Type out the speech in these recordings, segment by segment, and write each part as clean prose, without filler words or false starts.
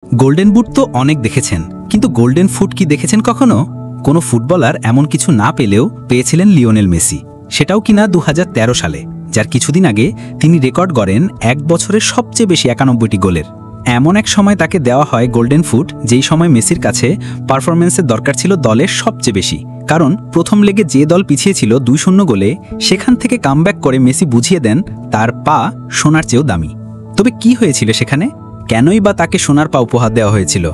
Golden boot তো অনেক দেখেছেন, কিন্তু গোল্ডেন ফুট কি দেখেছেন কখনো? কোনো ফুটবলার এমন কিছু না পেলেও পেয়েছিলেন লিওনেল মেসি, সেটাও কিনা 2013 সালে, যার কিছুদিন আগে তিনি রেকর্ড গড়েন এক বছরে সবচেয়ে বেশি 91টি গোলের। এমন এক সময় তাকে দেওয়া হয় গোল্ডেন ফুট, যেই সময় মেসির কাছে পারফরমেন্সের দরকার ছিল দলের সবচেয়ে বেশি। কারণ প্রথম লেগে যে দল পিছিয়ে ছিল 2-0 গোলে, সেখান থেকে কামব্যাক করে মেসি বুঝিয়ে দেন তার পা সোনার চেয়েও দামি। তবে কি হয়েছিল সেখানে? কেনই বা তাকে সোনার পা উপহার দেওয়া হয়েছিল?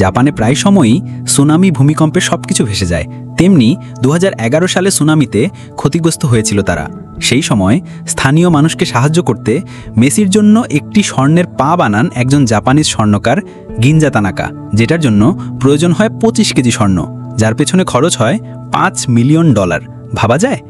জাপানে প্রায় সময়ই সুনামি, ভূমিকম্পে সবকিছু ভেসে যায়, তেমনি 2011 সালে সুনামিতে ক্ষতিগ্রস্ত হয়েছিল তারা। সেই সময় স্থানীয় মানুষকে সাহায্য করতে মেসির জন্য একটি স্বর্ণের পা বানান একজন জাপানিজ স্বর্ণকার, গিনজা তানাকা, যেটার জন্য প্রয়োজন হয় 25 কেজি স্বর্ণ, যার পেছনে খরচ হয় $5 মিলিয়ন। ভাবা যায়,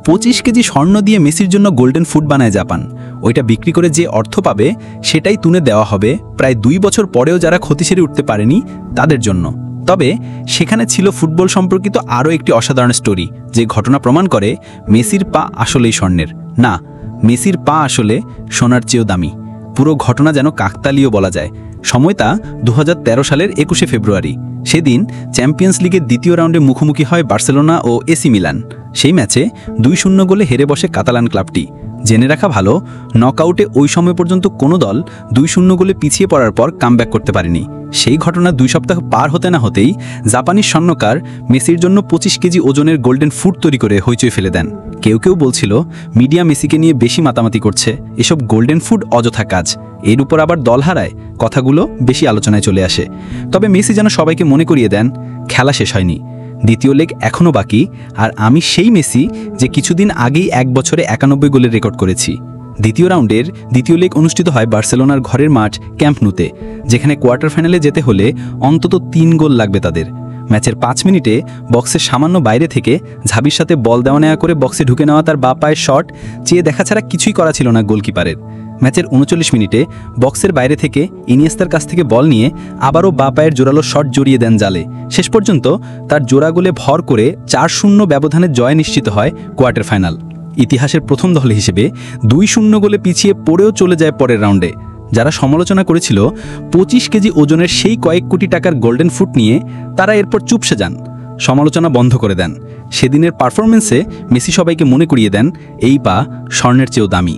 25 কেজি স্বর্ণ দিয়ে মেসির জন্য গোল্ডেন ফুট বানায় জাপান। ওইটা বিক্রি করে যে অর্থ পাবে সেটাই তুলে দেওয়া হবে প্রায় 2 বছর পরেও যারা ক্ষতি সেরে উঠতে পারেনি তাদের জন্য। তবে সেখানে ছিল ফুটবল সম্পর্কিত আরও একটি অসাধারণ স্টোরি, যে ঘটনা প্রমাণ করে মেসির পা আসলেই স্বর্ণের না, মেসির পা আসলে সোনার চেয়েও দামি। পুরো ঘটনা যেন কাকতালীয় বলা যায়। সময়টা 2013 সালের 21শে ফেব্রুয়ারি। সেদিন চ্যাম্পিয়ন্স লিগের দ্বিতীয় রাউন্ডে মুখোমুখি হয় বার্সেলোনা ও এসি মিলান। সেই ম্যাচে 2-0 গোলে হেরে বসে কাতালান ক্লাবটি। জেনে রাখা ভালো, নকআউটে ওই সময় পর্যন্ত কোনো দল 2-0 গোলে পিছিয়ে পড়ার পর কামব্যাক করতে পারেনি। সেই ঘটনা 2 সপ্তাহ পার হতে না হতেই জাপানিজ স্বর্ণকার মেসির জন্য 25 কেজি ওজনের গোল্ডেন ফুট তৈরি করে হইচই ফেলে দেন। কেউ কেউ বলছিল মিডিয়া মেসিকে নিয়ে বেশি মাতামাতি করছে, এসব গোল্ডেন ফুট অযথা কাজ, এর উপর আবার দল হারায়, কথাগুলো বেশি আলোচনায় চলে আসে। তবে মেসি যেন সবাইকে মনে করিয়ে দেন, খেলা শেষ হয়নি, দ্বিতীয় লেগ এখনও বাকি, আর আমি সেই মেসি যে কিছুদিন আগেই এক বছরে 91 গোলের রেকর্ড করেছি। দ্বিতীয় রাউন্ডের দ্বিতীয় লেগ অনুষ্ঠিত হয় বার্সেলোনার ঘরের মাঠ ক্যাম্প নুতে, যেখানে কোয়ার্টার ফাইনালে যেতে হলে অন্তত 3 গোল লাগবে তাদের। ম্যাচের 5 মিনিটে বক্সের সামান্য বাইরে থেকে ঝাবির সাথে বল দেওয়া নেওয়া করে বক্সে ঢুকে নেওয়া তার বা পায়ের শট চেয়ে দেখা ছাড়া কিছুই করা ছিল না গোলকিপারের। ম্যাচের 39 মিনিটে বক্সের বাইরে থেকে ইনিয়েস্তার কাছ থেকে বল নিয়ে আবারও বা পায়ের জোরালো শট জড়িয়ে দেন জালে। শেষ পর্যন্ত তার জোড়া গোলে ভর করে 4-0 ব্যবধানে জয় নিশ্চিত হয় কোয়ার্টার ফাইনাল। ইতিহাসের প্রথম দল হিসেবে 2-0 গোলে পিছিয়ে পড়েও চলে যায় পরের রাউন্ডে। যারা সমালোচনা করেছিল 25 কেজি ওজনের সেই কয়েক কোটি টাকার গোল্ডেন ফুট নিয়ে, তারা এরপর চুপসে যান, সমালোচনা বন্ধ করে দেন। সেদিনের পারফরমেন্সে মেসি সবাইকে মনে করিয়ে দেন এই পা স্বর্ণের চেয়েও দামি।